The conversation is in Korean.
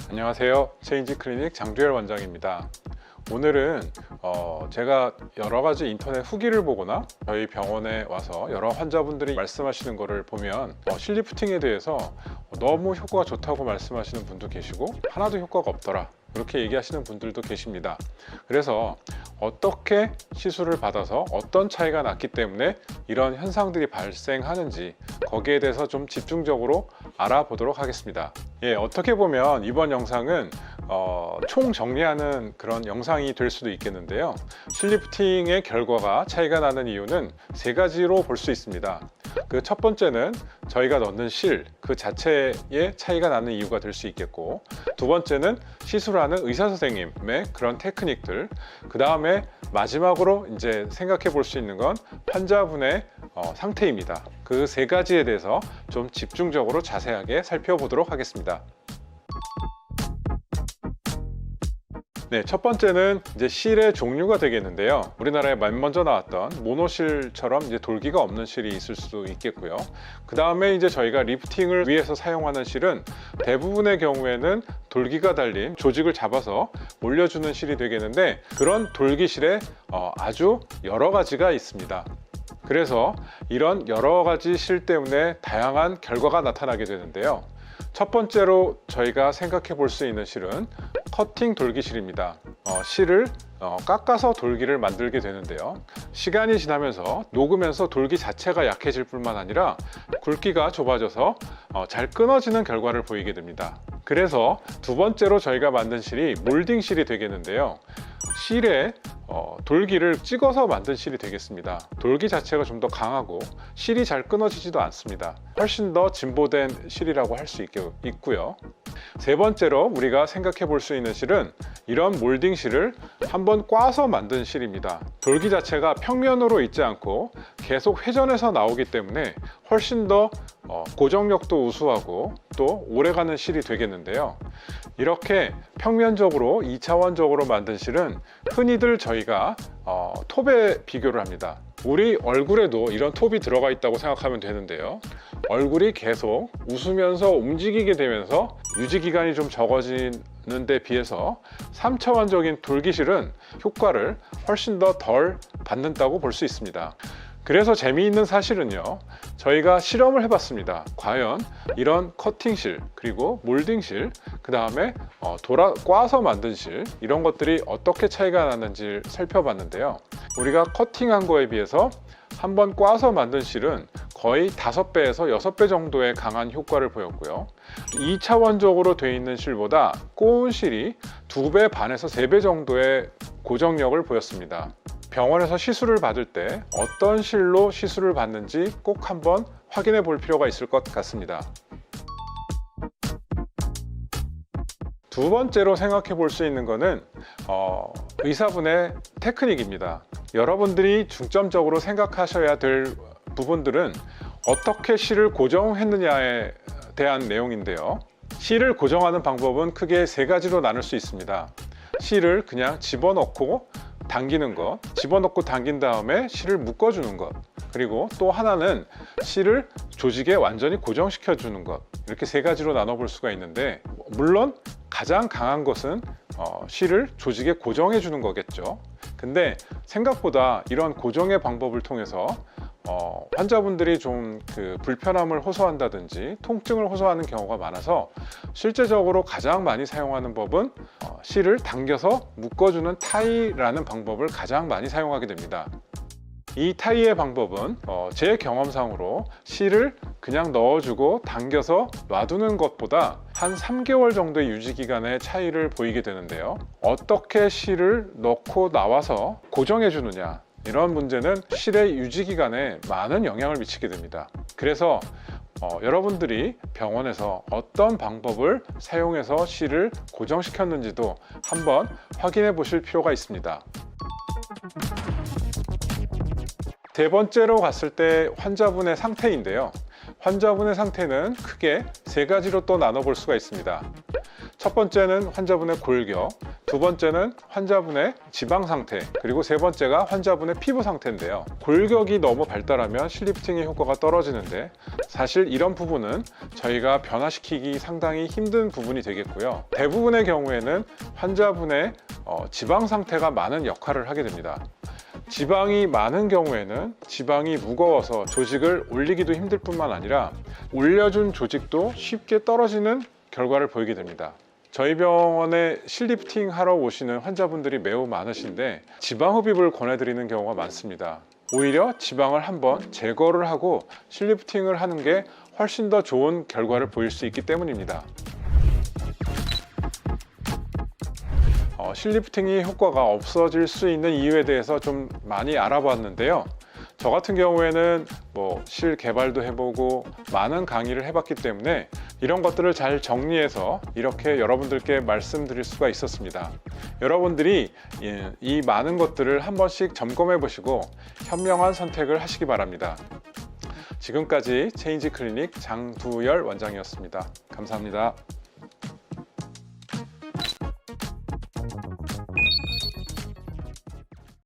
안녕하세요. 체인지 클리닉 장두열 원장입니다. 오늘은 제가 여러 가지 인터넷 후기를 보거나 저희 병원에 와서 여러 환자분들이 말씀하시는 거를 보면 실리프팅에 대해서 너무 효과가 좋다고 말씀하시는 분도 계시고 하나도 효과가 없더라 이렇게 얘기하시는 분들도 계십니다. 그래서 어떻게 시술을 받아서 어떤 차이가 났기 때문에 이런 현상들이 발생하는지 거기에 대해서 좀 집중적으로 알아보도록 하겠습니다. 어떻게 보면 이번 영상은 총 정리하는 그런 영상이 될 수도 있겠는데요. 실리프팅의 결과가 차이가 나는 이유는 세 가지로 볼 수 있습니다. 그 첫 번째는 저희가 넣는 실 그 자체의 차이가 나는 이유가 될 수 있겠고, 두 번째는 시술하는 의사 선생님의 그런 테크닉들, 그 다음에 마지막으로 이제 생각해 볼 수 있는 건 환자분의 상태입니다. 그 세 가지에 대해서 좀 집중적으로 자세하게 살펴보도록 하겠습니다. 첫 번째는 이제 실의 종류가 되겠는데요. 우리나라에 맨 먼저 나왔던 모노실처럼 이제 돌기가 없는 실이 있을 수도 있겠고요. 그 다음에 이제 저희가 리프팅을 위해서 사용하는 실은 대부분의 경우에는 돌기가 달린 조직을 잡아서 올려주는 실이 되겠는데, 그런 돌기실에 아주 여러 가지가 있습니다. 그래서 이런 여러 가지 실 때문에 다양한 결과가 나타나게 되는데요. 첫 번째로 저희가 생각해 볼 수 있는 실은 커팅 돌기실입니다. 실을 깎아서 돌기를 만들게 되는데요. 시간이 지나면서 녹으면서 돌기 자체가 약해질 뿐만 아니라 굵기가 좁아져서 잘 끊어지는 결과를 보이게 됩니다. 그래서 두 번째로 저희가 만든 실이 몰딩 실이 되겠는데요. 실에 돌기를 찍어서 만든 실이 되겠습니다. 돌기 자체가 좀 더 강하고 실이 잘 끊어지지도 않습니다. 훨씬 더 진보된 실이라고 할 수 있고요. 세 번째로 우리가 생각해 볼 수 있는 실은 이런 몰딩 실을 한번 꽈서 만든 실입니다. 돌기 자체가 평면으로 있지 않고 계속 회전해서 나오기 때문에 훨씬 더 고정력도 우수하고 또 오래가는 실이 되겠는데요. 이렇게 평면적으로 2차원적으로 만든 실은 흔히들 저희가 톱에 비교를 합니다. 우리 얼굴에도 이런 톱이 들어가 있다고 생각하면 되는데요. 얼굴이 계속 웃으면서 움직이게 되면서 유지기간이 좀 적어지는 데 비해서 3차원적인 돌기실은 효과를 훨씬 더 덜 받는다고 볼 수 있습니다. 그래서 재미있는 사실은요, 저희가 실험을 해봤습니다. 과연 이런 커팅실, 그리고 몰딩실, 그 다음에 꽈서 만든 실, 이런 것들이 어떻게 차이가 나는지 살펴봤는데요. 우리가 커팅한 거에 비해서 한번 꽈서 만든 실은 거의 5배에서 6배 정도의 강한 효과를 보였고요. 2차원적으로 되어 있는 실보다 꼬운 실이 2배 반에서 3배 정도의 고정력을 보였습니다. 병원에서 시술을 받을 때 어떤 실로 시술을 받는지 꼭 한번 확인해 볼 필요가 있을 것 같습니다. 두 번째로 생각해 볼 수 있는 것은 의사분의 테크닉입니다. 여러분들이 중점적으로 생각하셔야 될 부분들은 어떻게 실을 고정했느냐에 대한 내용인데요. 실을 고정하는 방법은 크게 세 가지로 나눌 수 있습니다. 실을 그냥 집어넣고 당기는 것, 집어넣고 당긴 다음에 실을 묶어주는 것, 그리고 또 하나는 실을 조직에 완전히 고정시켜 주는 것, 이렇게 세 가지로 나눠볼 수가 있는데, 물론 가장 강한 것은 실을 조직에 고정해 주는 거겠죠. 근데 생각보다 이런 고정의 방법을 통해서 환자분들이 좀 불편함을 호소한다든지 통증을 호소하는 경우가 많아서 실제적으로 가장 많이 사용하는 법은 실을 당겨서 묶어주는 타이라는 방법을 가장 많이 사용하게 됩니다. 이 타이의 방법은 제 경험상으로 실을 그냥 넣어주고 당겨서 놔두는 것보다 한 3개월 정도의 유지기간의 차이를 보이게 되는데요. 어떻게 실을 넣고 나와서 고정해 주느냐, 이런 문제는 실의 유지기간에 많은 영향을 미치게 됩니다. 그래서 여러분들이 병원에서 어떤 방법을 사용해서 실을 고정시켰는지도 한번 확인해 보실 필요가 있습니다. 세 번째로 갔을 때 환자분의 상태인데요. 환자분의 상태는 크게 세 가지로 또 나눠볼 수가 있습니다. 첫 번째는 환자분의 골격, 두 번째는 환자분의 지방 상태, 그리고 세 번째가 환자분의 피부 상태인데요. 골격이 너무 발달하면 실리프팅의 효과가 떨어지는데 사실 이런 부분은 저희가 변화시키기 상당히 힘든 부분이 되겠고요. 대부분의 경우에는 환자분의 지방 상태가 많은 역할을 하게 됩니다. 지방이 많은 경우에는 지방이 무거워서 조직을 올리기도 힘들 뿐만 아니라 올려준 조직도 쉽게 떨어지는 결과를 보이게 됩니다. 저희 병원에 실리프팅 하러 오시는 환자분들이 매우 많으신데 지방 흡입을 권해드리는 경우가 많습니다. 오히려 지방을 한번 제거를 하고 실리프팅을 하는 게 훨씬 더 좋은 결과를 보일 수 있기 때문입니다. 실리프팅이 효과가 없어질 수 있는 이유에 대해서 좀 많이 알아봤는데요. 저 같은 경우에는 실 개발도 해보고 많은 강의를 해봤기 때문에 이런 것들을 잘 정리해서 이렇게 여러분들께 말씀드릴 수가 있었습니다. 여러분들이 이 많은 것들을 한 번씩 점검해 보시고 현명한 선택을 하시기 바랍니다. 지금까지 체인지 클리닉 장두열 원장이었습니다. 감사합니다.